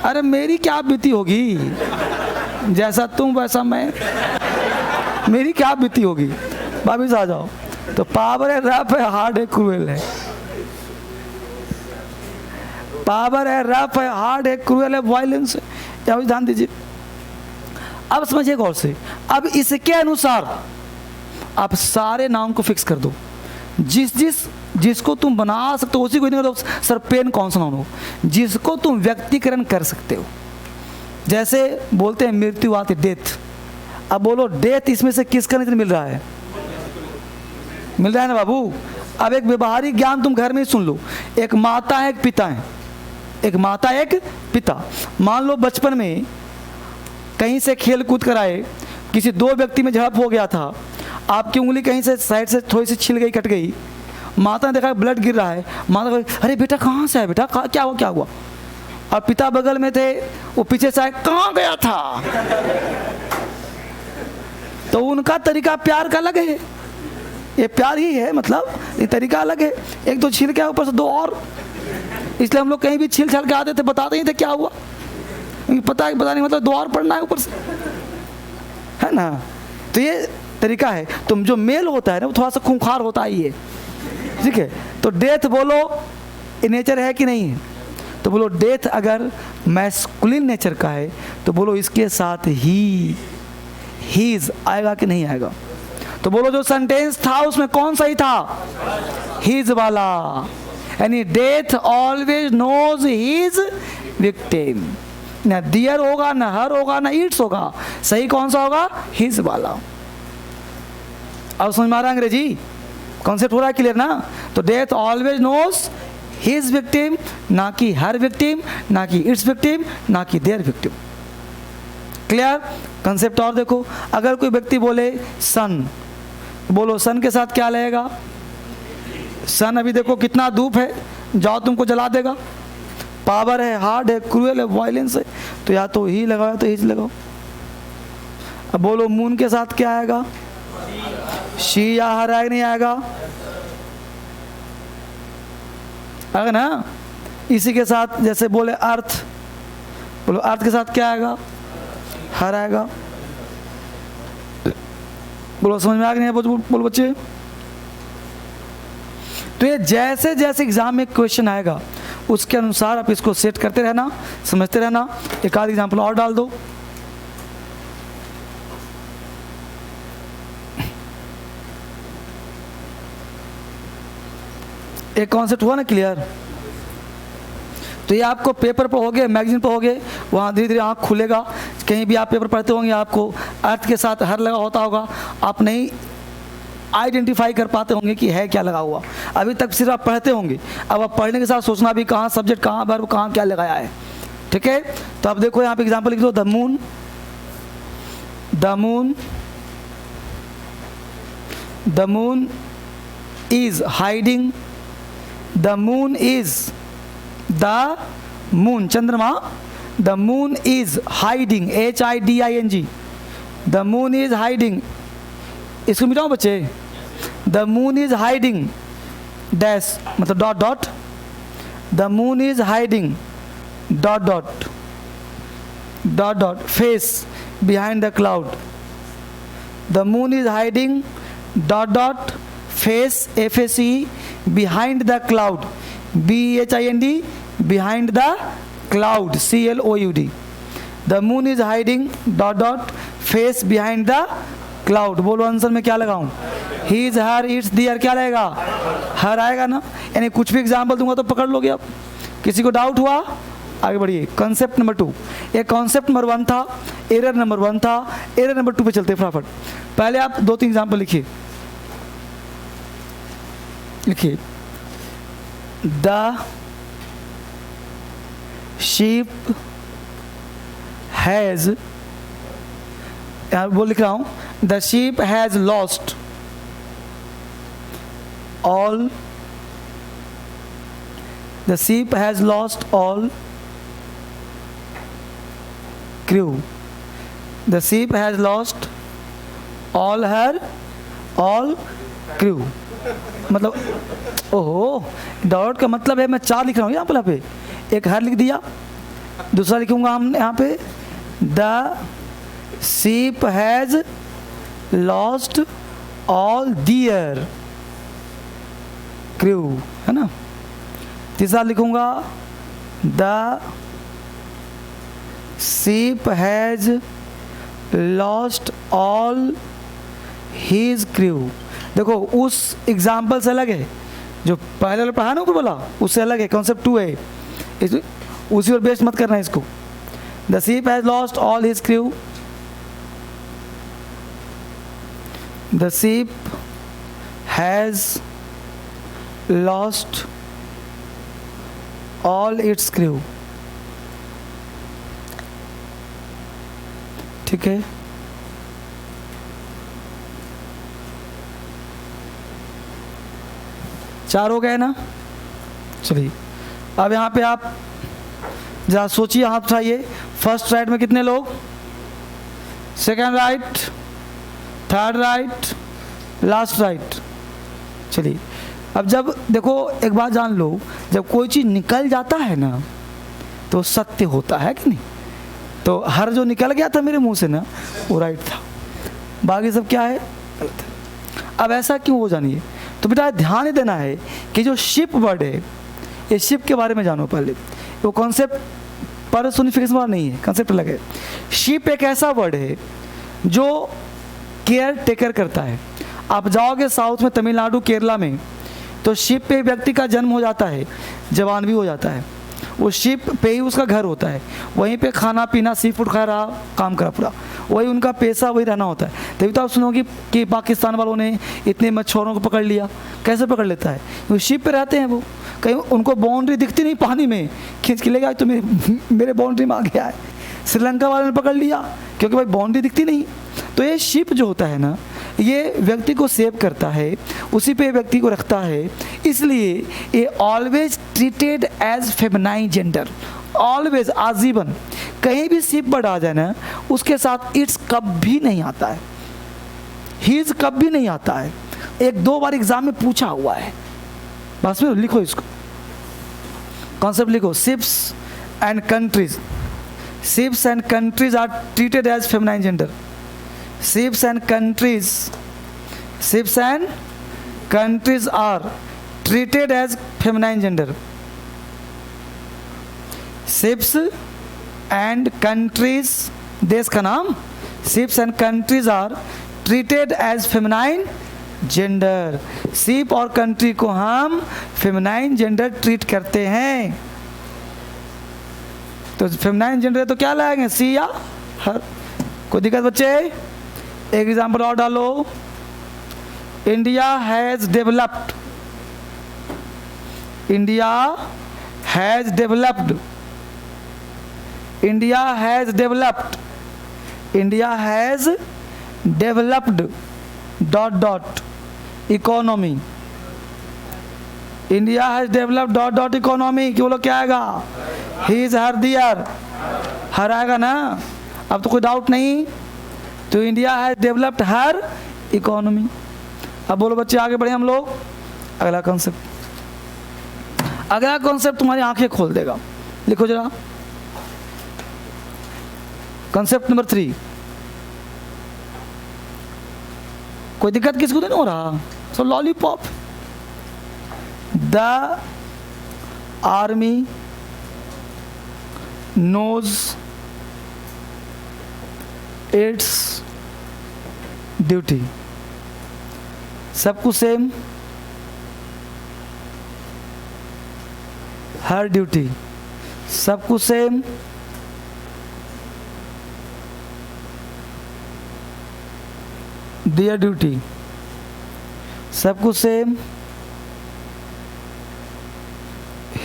अरे मेरी क्या बीती होगी? जैसा तुम वैसा मैं, मेरी क्या बीती होगी? वापिस आ जाओ। तो पावर है, रफ है, हार्ड है, क्रूएल है। पावर है, रफ है, हार्ड है, क्रूएल है, वायलेंस है। या ध्यान दीजिए। अब समझिए गौर से। अब इसके अनुसार आप सारे नाम को फिक्स कर दो। जिसको तुम बना सकते हो उसी को नहीं करो। सर पेन कौन सा नाउन हो? जिसको तुम व्यक्तिकरण कर सकते हो। जैसे बोलते हैं मृत्यु आती, डेथ। अब बोलो डेथ इसमें से किसका नेचर मिल रहा है? मिल रहा है ना बाबू। अब एक व्यवहारिक ज्ञान तुम घर में ही सुन लो। एक माता है, एक पिता है। एक माता, एक पिता। मान लो बचपन में कहीं से खेल कूद कर आए, किसी दो व्यक्ति में झड़प हो गया था, आपकी उंगली कहीं से साइड से थोड़ी सी छिल गई, कट गई। माता ने देखा ब्लड गिर रहा है, माता को अरे बेटा कहाँ से है बेटा, क्या हुआ क्या हुआ? और पिता बगल में थे, वो पीछे से आए, कहाँ गया था? तो उनका तरीका प्यार का अलग है, ये प्यार ही है, मतलब ये तरीका अलग है। एक तो छील के ऊपर से दो और, इसलिए हम लोग कहीं भी छील छाल के आते थे, बताते ही थे क्या हुआ, पता नहीं, मतलब दो और पढ़ना है ऊपर से, है ना। तो ये तरीका है। तो जो मेल होता है ना वो थोड़ा सा खूंखार होता ही है, ठीक है। तो डेथ बोलो ये नेचर है कि नहीं है? तो बोलो डेथ अगर मैस्कुलिन नेचर का है तो बोलो इसके साथ हीज आएगा कि नहीं आएगा? तो बोलो जो सेंटेंस था उसमें कौन सही था? हीज वाला। यानी death always knows his victim. ना डियर होगा, ना हर होगा, ना इट्स होगा। सही कौन सा होगा? हिज वाला। अब समझ में आ रहा अंग्रेजी? कॉन्सेप्ट हो रहा है क्लियर ना? तो death always knows his victim, ना कि हर विक्टिम, ना कि इट्स विक्टिम, ना कि देयर विक्टिम। Clear concept? और देखो, अगर कोई व्यक्ति बोले सन, बोलो सन के साथ क्या लगेगा? सन अभी देखो कितना धूप है, जाओ तुमको जला देगा। पावर है, हार्ड है, क्रूएल है, वायलेंस है, तो या तो ही लगाओ या तो ही लगाओ। अब बोलो मून के साथ क्या आएगा? शी या हर आएगा? नहीं आएगा? आएगा ना? इसी के साथ जैसे बोले अर्थ, बोलो अर्थ के साथ क्या आएगा? हर आएगा। बोलो समझ में आ गया? बोलो बच्चे। तो ये जैसे जैसे एग्जाम में क्वेश्चन आएगा उसके अनुसार आप इसको सेट करते रहना, समझते रहना। एक आध एग्जाम्पल और डाल दो। एक कॉन्सेप्ट हुआ ना क्लियर? तो ये आपको पेपर पर हो गए, मैगजीन पर हो गए, वहाँ धीरे धीरे आँख खुलेगा। कहीं भी आप पेपर पढ़ते होंगे आपको अर्थ के साथ हर लगा होता होगा, आप नहीं आइडेंटिफाई कर पाते होंगे कि है क्या लगा हुआ। अभी तक सिर्फ आप पढ़ते होंगे, अब आप पढ़ने के साथ सोचना भी कहाँ सब्जेक्ट, कहाँ वर्ब, कहाँ क्या लगाया है। ठीक है? तो अब देखो यहाँ पे एग्जाम्पल लिख दो। The moon, the moon, the moon is hiding, the moon is, the moon चंद्रमा, the moon is hiding, HIDING, the moon is hiding. इसको मिटाओ बच्चे। The moon is hiding dash, मतलब dot dot, the moon is hiding dot dot dot dot face behind the cloud, the moon is hiding dot dot face FACE behind the cloud, BHIND behind the cloud, CLOUD, the moon is hiding dot dot face behind the cloud। बोलो answer में क्या लगाऊं? His, her, its, their क्या रहेगा? हर आएगा ना? यानी कुछ भी एग्जाम्पल दूंगा तो पकड़ लोगे आप। किसी को डाउट हुआ? आगे बढ़िए। Concept number 2। एक कॉन्सेप्ट नंबर 1 था, एरर नंबर 1 था, एरर नंबर 2 पे चलते फटाफट। पहले आप 2-3 एग्जाम्पल लिखिए। लिखिए द sheep has, वो लिख रहा हूँ, the sheep has lost all, the sheep has lost all crew, the sheep has lost all her all crew। मतलब ओहो, डॉट का मतलब है मैं 4 लिख रहा हूँ यहाँ पे, एक हर लिख दिया, दूसरा लिखूंगा हम यहाँ पे the ship has lost all their crew, है ना। तीसरा लिखूंगा the ship has lost all his crew. देखो उस एग्जाम्पल से अलग है, जो पहले पढ़ा ना ऊपर बोला, उससे अलग है। कॉन्सेप्ट 2 है, उसी पर बेस्ट मत करना इसको। The ship has lost all his crew, the ship has lost all it's crew. ठीक है, चार हो गए ना। चलिए अब यहाँ पे आप जरा सोचिए, हाथ उठाइए। फर्स्ट राइट में कितने लोग? Second right, third right, last right. चलिए अब जब देखो एक बात जान लो, जब कोई चीज़ निकल जाता है ना तो सत्य होता है कि नहीं। तो हर जो निकल गया था मेरे मुंह से ना वो राइट था, बाकी सब क्या है? गलत है। अब ऐसा क्यों हो जानिए, तो बेटा ध्यान देना है कि जो शिप वर्ड है, ये शिप के बारे में जानो पहले। वो कॉन्सेप्ट पर्सोनिफिकेशन वाला नहीं है, कॉन्सेप्ट अलग है। शिप एक ऐसा वर्ड है जो केयर टेकर करता है। आप जाओगे साउथ में, तमिलनाडु, केरला में, तो शिप पे व्यक्ति का जन्म हो जाता है, जवान भी हो जाता है। वो शिप पे ही उसका घर होता है, वहीं पे खाना पीना, सी फूड खा रहा, काम करा पूरा, वही उनका पेशा, वही रहना होता है। तभी तो आप सुनोगे कि पाकिस्तान वालों ने इतने मछुआरों को पकड़ लिया। कैसे पकड़ लेता है? वो शिप पे रहते हैं, वो कहीं उनको बाउंड्री दिखती नहीं, पानी में खींच के ले गया तो मेरे बाउंड्री में आ गया है। श्रीलंका वालों ने पकड़ लिया क्योंकि भाई बाउंड्री दिखती नहीं। तो ये शिप जो होता है ना, ये व्यक्ति को सेव करता है, उसी पे व्यक्ति को रखता है। इसलिए ये always treated as feminine gender, always, आजीवन। कहीं भी शिप वर्ड आ जाए ना, उसके साथ इट्स कभी नहीं आता है, हीज कभी नहीं आता है। एक दो बार एग्जाम में पूछा हुआ है, बस में लिखो इसको, कॉन्सेप्ट लिखो। Ships and countries, ships and countries are treated as feminine gender. Ships and countries are treated as feminine gender. Ships and countries, देश का नाम, ships and countries are treated as feminine gender. Ship और country को हम feminine gender treat करते हैं। तो feminine gender तो क्या लाएंगे, सी या हर। कोई दिक्कत बच्चे? एक एग्जाम्पल और डालो। India has developed, India has developed, India has developed, India has developed dot dot economy, India has developed dot dot economy. क्यों बोलो क्या आएगा? ही इज हर दियर, हर आएगा ना, अब तो कोई डाउट नहीं। तो India has developed her economy. अब बोलो बच्चे आगे बढ़े हम लोग। अगला कॉन्सेप्ट, अगला कॉन्सेप्ट तुम्हारी आंखें खोल देगा। लिखो जरा, कॉन्सेप्ट नंबर 3। कोई दिक्कत किसको तो नहीं हो रहा? So lollipop, the army knows its duty. सबको सेम, हर ड्यूटी, सबको सेम, दियर ड्यूटी, सबको सेम,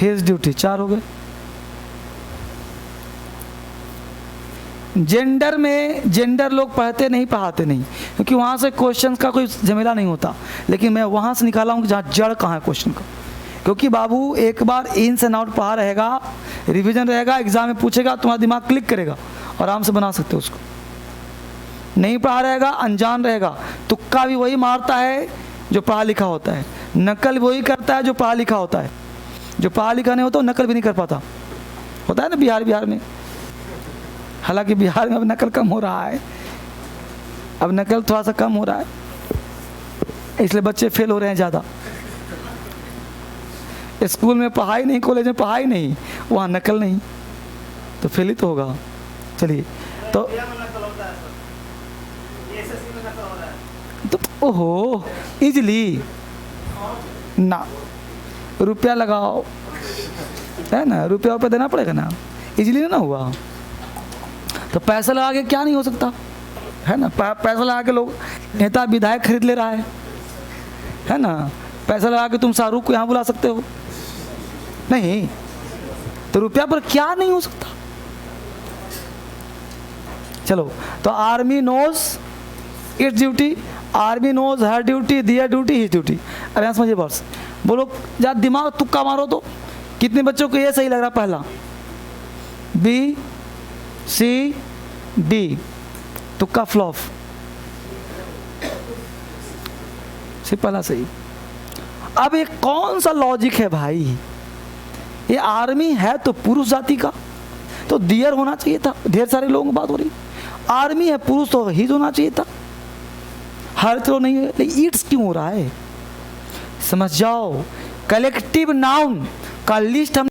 हिज ड्यूटी। 4 हो गए। जेंडर में, जेंडर लोग पढ़ते नहीं, पढ़ाते नहीं, क्योंकि वहाँ से क्वेश्चन का कोई झमेला नहीं होता। लेकिन मैं वहाँ से निकाला हूँ जहाँ जड़ कहाँ है क्वेश्चन का। क्योंकि बाबू एक बार इन्स एंड आउट पढ़ा रहेगा, रिवीजन रहेगा, एग्जाम में पूछेगा, तुम्हारा दिमाग क्लिक करेगा, आराम से बना सकते हो उसको। नहीं पढ़ा रहेगा, अनजान रहेगा, तुक्का भी वही मारता है जो पढ़ा लिखा होता है, नकल वही करता है जो पढ़ा लिखा होता है। जो पढ़ा लिखा नहीं होता वो नकल भी नहीं कर पाता, होता है ना बिहार में। हालांकि बिहार में अब नकल कम हो रहा है, अब नकल थोड़ा सा कम हो रहा है, इसलिए बच्चे फेल हो रहे हैं ज़्यादा। स्कूल में पढ़ाई नहीं, कॉलेज में पढ़ाई नहीं, वहाँ नकल नहीं, तो फेल ही तो होगा। चलिए तो ओहो इजली ना, रुपया लगाओ, है ना, रुपया पे देना पड़ेगा ना, इजली ना हुआ। तो पैसा लगा के क्या नहीं हो सकता, है ना। पैसा लगा के लोग नेता विधायक खरीद ले रहा है ना। पैसा लगा के तुम शाहरुख को यहाँ बुला सकते हो, नहीं। तो रुपया पर क्या नहीं हो सकता। चलो, तो army knows its duty, army knows her duty, their duty his duty. अरे यहाँ समझिए बस, बोलो जा दिमाग तुक्का मारो तो कितने बच्चों को ये सही लग रहा? पहला बी सी डी, तुक्का फ्लॉप, सिर्फ पहला सही। अब ये कौन सा लॉजिक है भाई? ये आर्मी है तो पुरुष जाति का, तो दियर होना चाहिए था। ढेर सारे लोगों की बात हो रही, आर्मी है पुरुष तो हिज होना चाहिए था। हर तो नहीं है, लेकिन इट्स क्यों हो रहा है? समझ जाओ, कलेक्टिव नाउन का लिस्ट हम